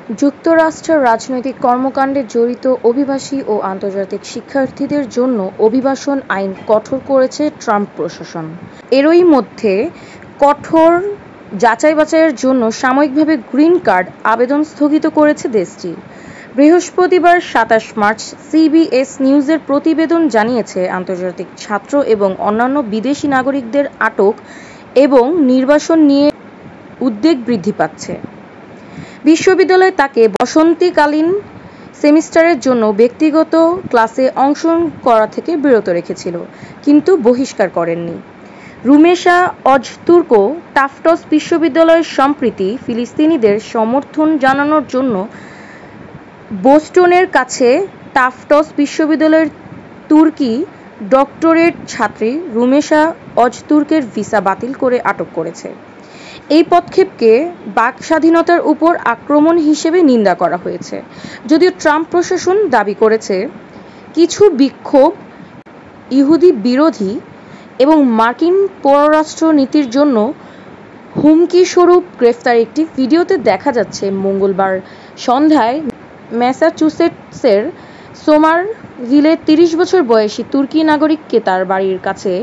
যুক্তরাষ্ট্রের রাজনৈতিক কর্মকাণ্ডে জড়িত অভিবাসী ও আন্তর্জাতিক শিক্ষার্থীদের জন্য অভিবাসন আইন কঠোর করেছে ট্রাম্প প্রশাসন। এরই মধ্যে কঠোর যাচাই-বাছাইয়ের জন্য সাময়িকভাবে গ্রিন কার্ড আবেদন স্থগিত করেছে দেশটি। বৃহস্পতিবার ২৭ মার্চ সিবিএস নিউজের প্রতিবেদন জানিয়েছে, আন্তর্জাতিক ছাত্র এবং অন্যান্য বিদেশি নাগরিকদের আটক এবং নির্বাসন নিয়ে উদ্বেগ বৃদ্ধি পাচ্ছে। বিশ্ববিদ্যালয় তাকে বসন্তকালীন সেমিস্টারের জন্য ব্যক্তিগত ক্লাসে অংশ করা থেকে বিরত রেখেছিল, কিন্তু বহিষ্কার করেনি। রুমেশা অজতুর্কো টাফটস বিশ্ববিদ্যালয় সম্প্রতি ফিলিস্তিনিদের সমর্থন জানানোর জন্য বোস্টনের কাছে টাফটস বিশ্ববিদ্যালয়ের তুর্কি ডক্টরেট ছাত্রী রুমেশা অজতুর্কের ভিসা বাতিল করে আটক করেছে। এই পদক্ষেপকে বাক স্বাধীনতার উপর আক্রমণ হিসেবে নিন্দা করা হয়েছে, যদিও ট্রাম্প প্রশাসন দাবি করেছে কিছু বিক্ষোভ ইহুদি বিরোধী এবং মার্কিন পররাষ্ট্র নীতির জন্য হুমকিস্বরূপ। গ্রেফতার একটি ভিডিওতে দেখা যাচ্ছে মঙ্গলবার সন্ধ্যায় ম্যাসাচুসেটসের সোমারভিলে ৩০ বছর বয়সী তুর্কি নাগরিককে তার বাড়ির কাছে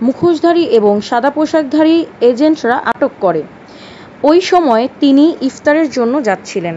মুখোশধারী এবং সাদা পোশাকধারী এজেন্টরা আটক করে। ওই সময় তিনি ইফতারের জন্য যাচ্ছিলেন।